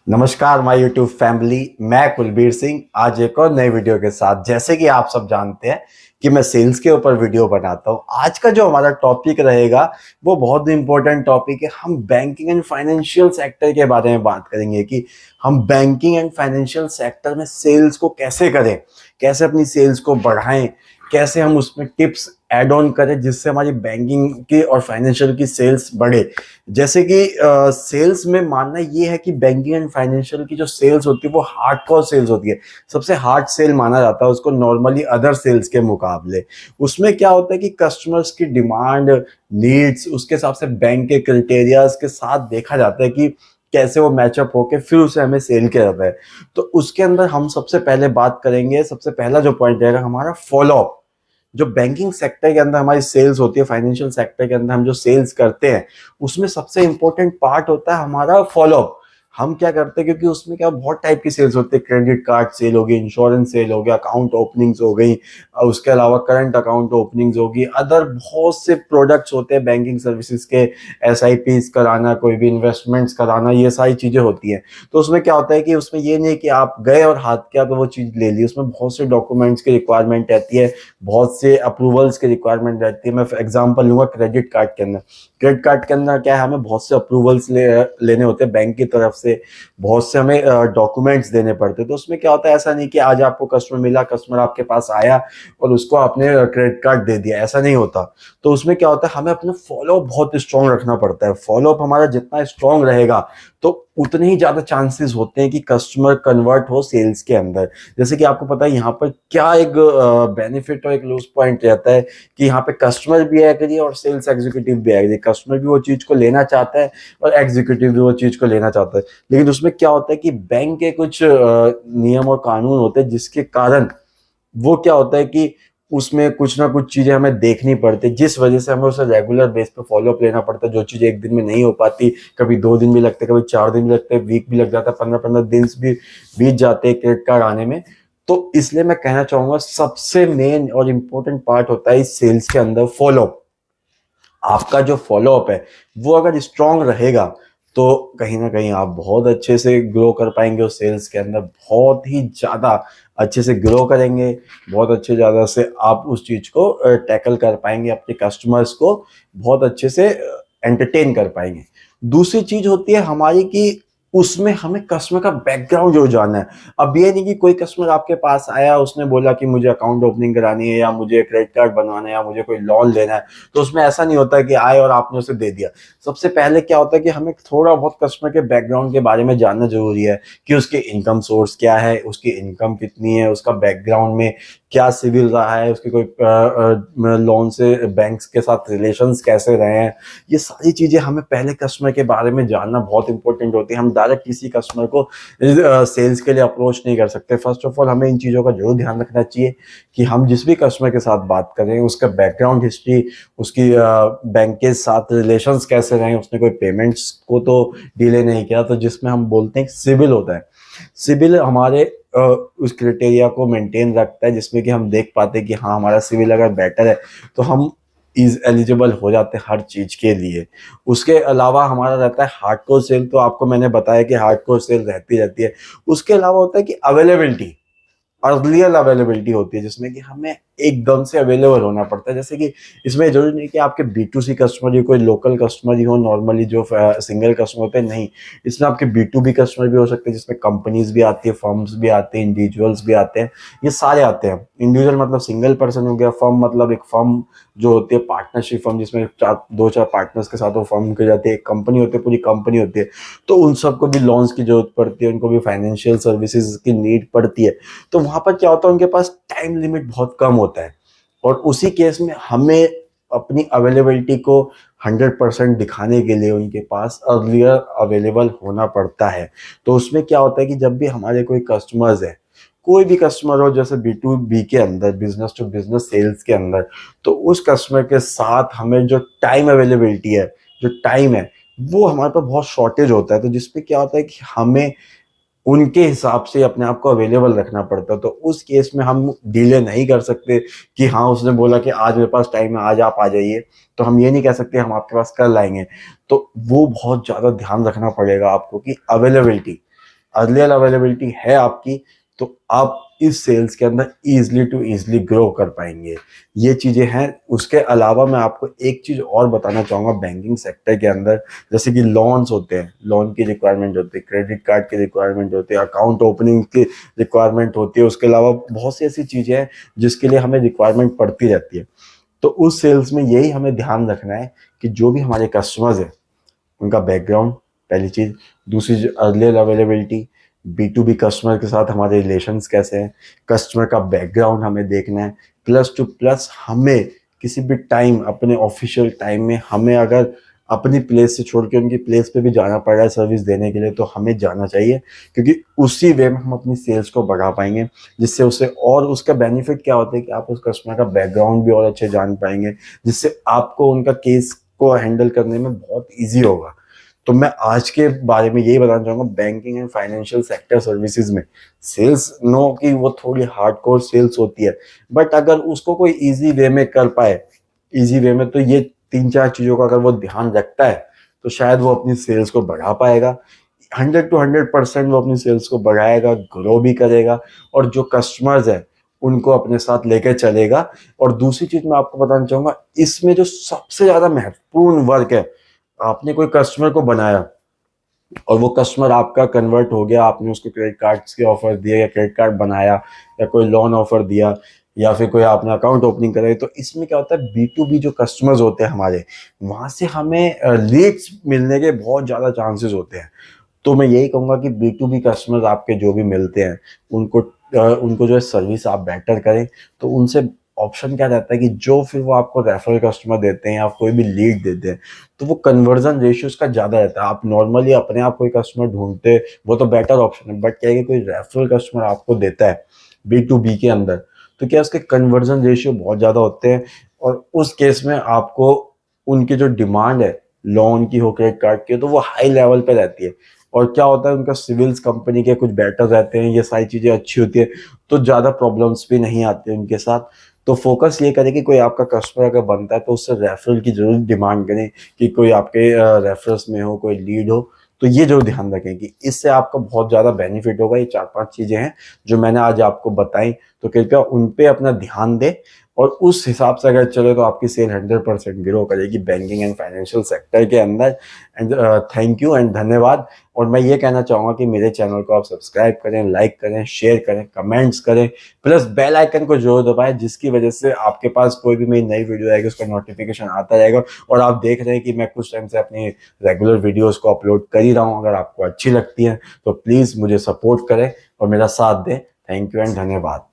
नमस्कार my YouTube family. मैं कुलबीर सिंह आज एक और नई वीडियो के साथ। जैसे कि आप सब जानते हैं कि मैं सेल्स के ऊपर वीडियो बनाता हूं। आज का जो हमारा टॉपिक रहेगा वो बहुत इंपॉर्टेंट टॉपिक है। हम बैंकिंग एंड फाइनेंशियल सेक्टर के बारे में बात करेंगे कि हम बैंकिंग एंड फाइनेंशियल सेक्टर में सेल्स को कैसे करें, कैसे अपनी सेल्स को बढ़ाएं, कैसे हम उसमें टिप्स ऐड ऑन करें जिससे हमारी बैंकिंग की और फाइनेंशियल की सेल्स बढ़े। जैसे कि सेल्स में मानना ये है कि बैंकिंग एंड फाइनेंशियल की जो सेल्स होती है वो हार्डकोर सेल्स होती है। सबसे हार्ड सेल माना जाता है उसको नॉर्मली अदर सेल्स के मुकाबले। उसमें क्या होता है कि कस्टमर्स की डिमांड, नीड्स, उसके हिसाब से बैंक के क्राइटेरियाज के साथ देखा जाता है कि कैसे वो मैचअप होके फिर उसे हमें सेल किया जाता है। तो उसके अंदर हम सबसे पहले बात करेंगे, सबसे पहला जो पॉइंट रहेगा हमारा फॉलो अप। जो बैंकिंग सेक्टर के अंदर हमारी सेल्स होती है, फाइनेंशियल सेक्टर के अंदर हम जो सेल्स करते हैं उसमें सबसे इंपॉर्टेंट पार्ट होता है हमारा फॉलो अप। हम क्या करते हैं, क्योंकि उसमें क्या बहुत टाइप की सेल्स होती है। क्रेडिट कार्ड सेल होगी, इंश्योरेंस सेल हो गया, अकाउंट ओपनिंग्स हो गई, उसके अलावा करंट अकाउंट ओपनिंग्स होगी, अदर बहुत से प्रोडक्ट्स होते हैं बैंकिंग सर्विसेज के। एसआईपीस कराना, कोई भी इन्वेस्टमेंट्स कराना, ये सारी चीजें होती हैं। तो उसमें क्या होता है कि उसमें ये नहीं कि आप गए और हाथ किया तो वो चीज ले ली। उसमें बहुत से डॉक्यूमेंट्स की रिक्वायरमेंट रहती है, बहुत से अप्रूवल्स की रिक्वायरमेंट रहती है। मैं एग्जांपल लूंगा क्रेडिट कार्ड के अंदर। क्रेडिट कार्ड के अंदर क्या है, हमें बहुत से अप्रूवल्स लेने होते हैं बैंक की तरफ से, बहुत से हमें डॉक्यूमेंट्स देने पड़ते हैं। तो उसमें क्या होता है, ऐसा नहीं कि आज आपको कस्टमर मिला, कस्टमर आपके पास आया और उसको आपने क्रेडिट कार्ड दे दिया, ऐसा नहीं होता। तो उसमें क्या होता है, हमें अपना फॉलोअप बहुत स्ट्रांग रखना पड़ता है। फॉलोअप हमारा जितना स्ट्रांग रहेगा तो उतने ही ज्यादा चांसेस होते हैं कि कस्टमर कन्वर्ट हो सेल्स के अंदर। जैसे कि आपको पता है यहाँ पर क्या एक बेनिफिट और एक लूज पॉइंट रहता है कि यहाँ पे कस्टमर भी एग्री है और सेल्स एग्जीक्यूटिव भी एग्री। कस्टमर भी वो चीज को लेना चाहता है और एग्जीक्यूटिव भी वो चीज को लेना चाहता है। लेकिन उसमें क्या होता है कि बैंक के कुछ नियम और कानून होते हैं जिसके कारण वो क्या होता है कि उसमें कुछ ना कुछ चीजें हमें देखनी पड़ती है, जिस वजह से हमें उसे रेगुलर बेस पे फॉलोअप लेना पड़ता है। जो चीज एक दिन में नहीं हो पाती, कभी 2 दिन भी लगते हैं, कभी 4 दिन भी लगते हैं, वीक भी लग जाता है, 15-15 दिन भी बीत जाते हैं क्रेडिट कार्ड आने में। तो इसलिए मैं कहना चाहूंगा सबसे मेन और इम्पोर्टेंट पार्ट होता है इस सेल्स के अंदर फॉलोअप। आपका जो फॉलोअप है वो अगर स्ट्रांग रहेगा तो कहीं ना कहीं आप बहुत अच्छे से ग्रो कर पाएंगे। उस सेल्स के अंदर बहुत ही ज्यादा अच्छे से ग्रो करेंगे, बहुत अच्छे ज्यादा से आप उस चीज को टैकल कर पाएंगे, अपने कस्टमर्स को बहुत अच्छे से एंटरटेन कर पाएंगे। दूसरी चीज होती है हमारी कि उसमें हमें कस्टमर का बैकग्राउंड जो जानना है। अब ये नहीं कि कोई कस्टमर आपके पास आया, उसने बोला कि मुझे अकाउंट ओपनिंग करानी है या मुझे क्रेडिट कार्ड बनवाना है या मुझे कोई लोन लेना है। तो उसमें ऐसा नहीं होता कि आए और आपने उसे दे दिया। सबसे पहले क्या होता है कि हमें थोड़ा बहुत कस्टमर के बैकग्राउंड के बारे में जानना जरूरी है कि उसके इनकम सोर्स क्या है, उसकी इनकम कितनी है, उसका बैकग्राउंड में क्या सिविल रहा है, उसके कोई लोन से बैंक्स के साथ रिलेशंस कैसे रहे हैं। ये सारी चीजें हमें पहले कस्टमर के बारे में जानना बहुत इंपॉर्टेंट होती है। हम डायरेक्ट किसी कस्टमर को सेल्स के लिए अप्रोच नहीं कर सकते। फर्स्ट ऑफ ऑल हमें इन चीज़ों का जरूर ध्यान रखना चाहिए कि हम जिस भी कस्टमर के साथ बात करें उसका बैकग्राउंड हिस्ट्री, उसकी बैंक के साथ रिलेशंस कैसे रहे, उसने कोई पेमेंट्स को तो डिले नहीं किया, तो जिसमें हम बोलते हैं सिविल होता है। सिविल हमारे उस क्राइटेरिया को मेंटेन रखता है जिसमें कि हम देख पाते हैं कि हाँ हमारा सिविल अगर बेटर है तो हम इज एलिजिबल हो जाते हैं हर चीज के लिए। उसके अलावा हमारा रहता है हार्डकोर सेल। तो आपको मैंने बताया कि हार्डकोर सेल रहती है। उसके अलावा होता है कि अवेलेबिलिटी, अर्लियर अवेलेबिलिटी होती है जिसमें कि हमें एकदम से अवेलेबल होना पड़ता है। जैसे कि इसमें जरूरी नहीं कि आपके B2C कस्टमर ही कोई लोकल कस्टमर ही हो, नॉर्मली जो सिंगल कस्टमर होते हैं, नहीं। इसमें आपके B2B कस्टमर भी हो सकते हैं जिसमें कंपनीज भी आती है, फर्म्स भी आते हैं, इंडिविजुअल्स भी आते हैं, ये सारे आते हैं। इंडिविजुअल मतलब सिंगल पर्सन हो गया, फर्म मतलब एक फर्म जो होती है पार्टनरशिप फर्म जिसमें दो चार पार्टनर्स के साथ वो फर्म की जाती है। एक कंपनी होती है, पूरी कंपनी होती है। तो उन सबको भी लोन्स की जरूरत पड़ती है, उनको भी फाइनेंशियल सर्विसेज की नीड पड़ती है। तो वहां पर क्या होता है, उनके पास टाइम लिमिट बहुत कम होता है और उसी केस में हमें अपनी अवेलेबिलिटी को 100% दिखाने के लिए उनके पास अर्लियर अवेलेबल होना पड़ता है। तो उसमें क्या होता है कि जब भी हमारे कोई कस्टमर्स है, कोई भी कस्टमर हो, जैसे B2B के अंदर, बिजनेस टू बिजनेस सेल्स के अंदर, तो उस कस्टमर के साथ हमें जो टाइम अवेलेबिलिटी है, जो टाइम है, वो हमारे पास बहुत शॉर्टेज होता है। तो जिसपे क्या होता है कि हमें उनके हिसाब से अपने आप को अवेलेबल रखना पड़ता है। तो उस केस में हम डिले नहीं कर सकते कि हाँ उसने बोला कि आज मेरे पास टाइम है, आज आप आ जाइए, तो हम ये नहीं कह सकते हम आपके पास कल आएंगे। तो वो बहुत ज़्यादा ध्यान रखना पड़ेगा आपको कि अवेलेबिलिटी, अर्लियर अवेलेबिलिटी है आपकी, तो आप इस सेल्स के अंदर ईजिली टू ईजिली ग्रो कर पाएंगे। ये चीज़ें हैं। उसके अलावा मैं आपको एक चीज़ और बताना चाहूँगा बैंकिंग सेक्टर के अंदर, जैसे कि लोन्स होते हैं, लोन की रिक्वायरमेंट होती है, क्रेडिट कार्ड की रिक्वायरमेंट होती है, अकाउंट ओपनिंग की रिक्वायरमेंट होती है, उसके अलावा बहुत सी ऐसी चीज़ें हैं जिसके लिए हमें रिक्वायरमेंट पड़ती रहती है। तो उस सेल्स में यही हमें ध्यान रखना है कि जो भी हमारे कस्टमर्स हैं उनका बैकग्राउंड पहली चीज़, दूसरी चीज़ अर्लियर अवेलेबिलिटी, B2B कस्टमर के साथ हमारे रिलेशंस कैसे हैं, कस्टमर का बैकग्राउंड हमें देखना है, प्लस टू प्लस हमें किसी भी टाइम अपने ऑफिशियल टाइम में हमें अगर अपनी प्लेस से छोड़ के उनकी प्लेस पे भी जाना पड़ रहा है सर्विस देने के लिए तो हमें जाना चाहिए, क्योंकि उसी वे में हम अपनी सेल्स को बढ़ा पाएंगे, जिससे उसे और उसका बेनिफिट क्या होता है कि आप उस कस्टमर का बैकग्राउंड भी और अच्छे जान पाएंगे, जिससे आपको उनका केस को हैंडल करने में बहुत ईजी होगा। तो मैं आज के बारे में यही बताना चाहूँगा, banking and financial sector services में सेल्स नो कि वो थोड़ी हार्डकोर सेल्स होती है, बट अगर उसको कोई इजी वे में कर पाए, इजी वे में, तो ये 3-4 चीज़ों का अगर वो ध्यान रखता है तो शायद वो अपनी सेल्स को बढ़ा पाएगा। 100 to 100% वो अपनी सेल्स को बढ़ाएगा, ग्रो भी करेगा, और जो कस्टमर्स हैं उनको अपने साथ लेकर चलेगा। और दूसरी चीज़ मैं आपको बताना चाहूँगा, इसमें जो सबसे ज़्यादा महत्वपूर्ण वर्क है, आपने कोई कस्टमर को बनाया और वो कस्टमर आपका कन्वर्ट हो गया, आपने उसको क्रेडिट कार्ड्स के ऑफर दिए या क्रेडिट कार्ड बनाया या कोई लोन ऑफर दिया या फिर कोई आपने अकाउंट ओपनिंग कराई, तो इसमें क्या होता है, B2B जो कस्टमर्स होते हैं हमारे, वहाँ से हमें लीड्स मिलने के बहुत ज़्यादा चांसेस होते हैं। तो मैं यही कहूँगा कि B2B कस्टमर्स आपके जो भी मिलते हैं उनको जो है सर्विस आप बेटर करें, तो उनसे ऑप्शन क्या रहता है कि जो फिर वो आपको रेफरल कस्टमर देते हैं या कोई भी लीड देते हैं, तो वो कन्वर्जन रेशियो उसका ज़्यादा रहता है। आप नॉर्मली अपने आप कोई कस्टमर ढूंढते, वो तो बेटर ऑप्शन है, बट क्या है कि कोई रेफरल कस्टमर आपको देता है B2B के अंदर, तो क्या उसके कन्वर्जन रेशियो बहुत ज़्यादा होते हैं, और उस केस में आपको उनकी जो डिमांड है लोन की हो, क्रेडिट कार्ड की हो, तो वो हाई लेवल पे रहती है। और क्या होता है, उनका सिविल्स कंपनी के कुछ बेटर रहते हैं, ये सारी चीज़ें अच्छी होती है, तो ज़्यादा प्रॉब्लम्स भी नहीं आती उनके साथ। तो फोकस ये करें कि कोई आपका कस्टमर अगर बनता है तो उससे रेफरल की जरूर डिमांड करें, कि कोई आपके रेफरल्स में हो, कोई लीड हो। तो ये जरूर ध्यान रखें कि इससे आपका बहुत ज़्यादा बेनिफिट होगा। ये 4-5 चीज़ें हैं जो मैंने आज आपको बताई, तो कृपया उन पे अपना ध्यान दें, और उस हिसाब से अगर चले तो आपकी सेल 100% ग्रो करेगी बैंकिंग एंड फाइनेंशियल सेक्टर के अंदर। एंड थैंक यू एंड धन्यवाद। और मैं ये कहना चाहूँगा कि मेरे चैनल को आप सब्सक्राइब करें, लाइक करें, शेयर करें, कमेंट्स करें, प्लस बेल आइकन को जरूर दबाएं, जिसकी वजह से आपके पास कोई भी मेरी नई वीडियो आएगी उसका नोटिफिकेशन आता रहेगा। और आप देख रहे हैं कि मैं कुछ टाइम से अपनी रेगुलर वीडियोस को अपलोड कर ही रहा हूँ। अगर आपको अच्छी लगती है तो प्लीज़ मुझे सपोर्ट करें और मेरा साथ दें। थैंक यू एंड धन्यवाद।